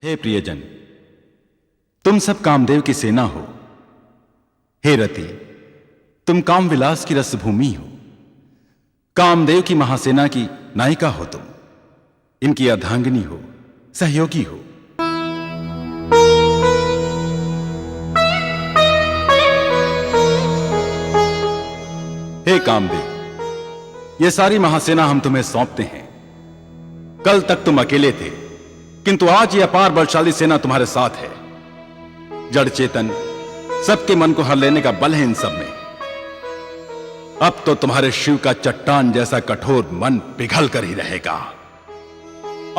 हे प्रियजन, तुम सब कामदेव की सेना हो। हे रति, तुम काम विलास की रसभूमि हो। कामदेव की महासेना की नायिका हो तुम, इनकी अर्धांगिनी हो, सहयोगी हो। हे कामदेव, ये सारी महासेना हम तुम्हें सौंपते हैं। कल तक तुम अकेले थे, किंतु आज यह अपार बलशाली सेना तुम्हारे साथ है। जड़ चेतन सबके मन को हर लेने का बल है इन सब में। अब तो तुम्हारे शिव का चट्टान जैसा कठोर मन पिघल कर ही रहेगा।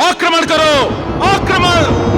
आक्रमण करो, आक्रमण!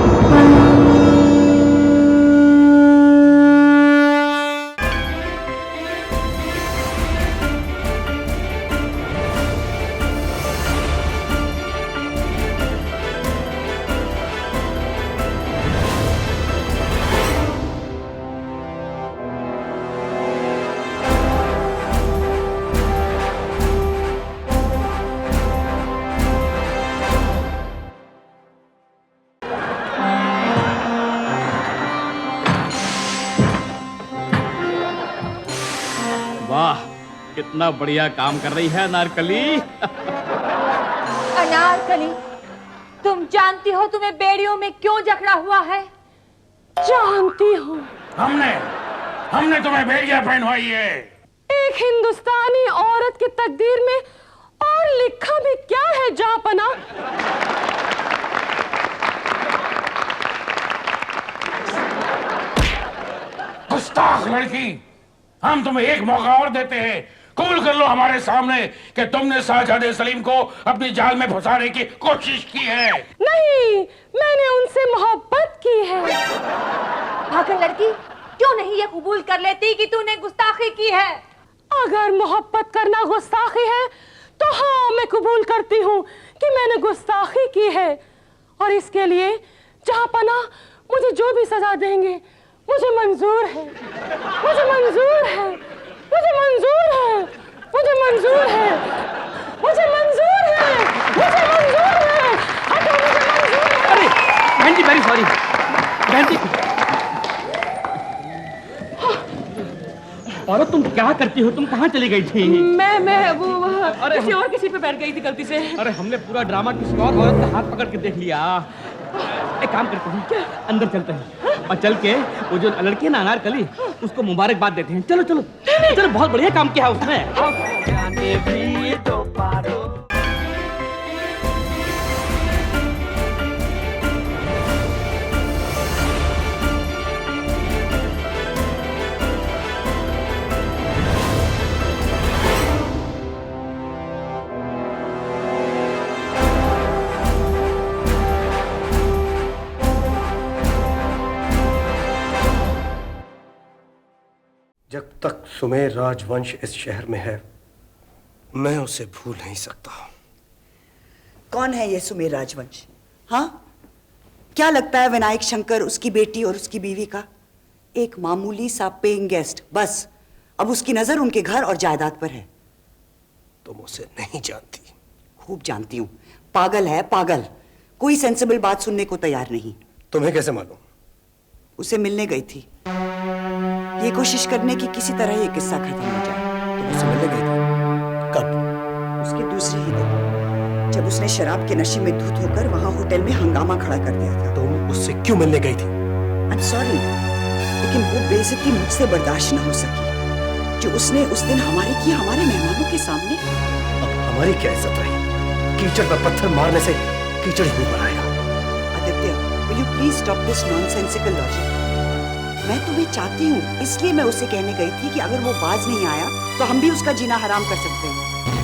वाह, कितना बढ़िया काम कर रही है अनारकली। अनारकली, तुम जानती हो तुम्हें बेड़ियों में क्यों जकड़ा हुआ है? जानती हूँ। हमने तुम्हें बेड़ियां पहनवाई है। एक हिंदुस्तानी औरत की तकदीर में और लिखा भी क्या है जापना? गुस्ताख लड़की, हम तुम्हें एक मौका और देते हैं। कबूल कर लो हमारे सामने कि तुमने शाहजादे सलीम को अपनी जाल में फंसाने की कोशिश की है। नहीं, मैंने उनसे मोहब्बत की है। पागल लड़की, क्यों नहीं ये कबूल कर लेती कि तूने गुस्ताखी की है? अगर मोहब्बत करना गुस्ताखी है तो हाँ, मैं कबूल करती हूँ कि मैंने गुस्ताखी की है। और इसके लिए जहाँपना मुझे जो भी सजा देंगे मुझे मंजूर है, मुझे मंजूर है, मुझे मंजूर है, मुझे मंजूर है, मुझे मंजूर है, मुझे मंजूर है, मुझे मंजूर है। अरे बहन जी, वेरी सॉरी बहन जी। और तुम क्या करती हो? तुम कहाँ चली गई थी? मैं वो अरे किसी और किसी पे बैठ गई थी गलती से। अरे हमने पूरा ड्रामा किसी और औरत का हाथ पकड़ के देख लिया। एक काम करते हैं, क्या अंदर चलते हैं और चल के वो जो लड़की है ना अनारकली, उसको मुबारकबाद देते हैं। चलो चलो चलो, बहुत बढ़िया काम किया उसने। जब तक सुमेर राजवंश इस शहर में है, मैं उसे भूल नहीं सकता। कौन है ये सुमेर राजवंश? हाँ, क्या लगता है विनायक शंकर उसकी बेटी और उसकी बीवी का? एक मामूली सा पेइंग गेस्ट बस। अब उसकी नजर उनके घर और जायदाद पर है। तुम उसे नहीं जानती। खूब जानती हूँ। पागल है, पागल। कोई सेंसिबल बात सुनने को तैयार नहीं। तुम्हें कैसे मालूम? उसे मिलने गई थी, ये कोशिश करने की किसी तरह ये किस्सा खत्म हो जाए। तुम उसे मिलने गई थी? कब? उसके दूसरे ही दिन, जब उसने शराब के नशे में धुत होकर वहां होटल में हंगामा खड़ा कर दिया था। तुम उससे क्यों मिलने गई थी? I'm sorry, लेकिन वो बेइज्जती मुझसे बर्दाश्त न हो सकी जो उसने उस दिन हमारे की, हमारे मेहमानों के सामने। अब हमारी क्या इज्जत रही? कीचड़ पर पत्थर मारने से कीचड़ ही ऊपर आएगा। Aditya, will you please stop this nonsensical logic? मैं तुम्हें चाहती हूँ, इसलिए मैं उसे कहने गई थी कि अगर वो बाज नहीं आया तो हम भी उसका जीना हराम कर सकते हैं।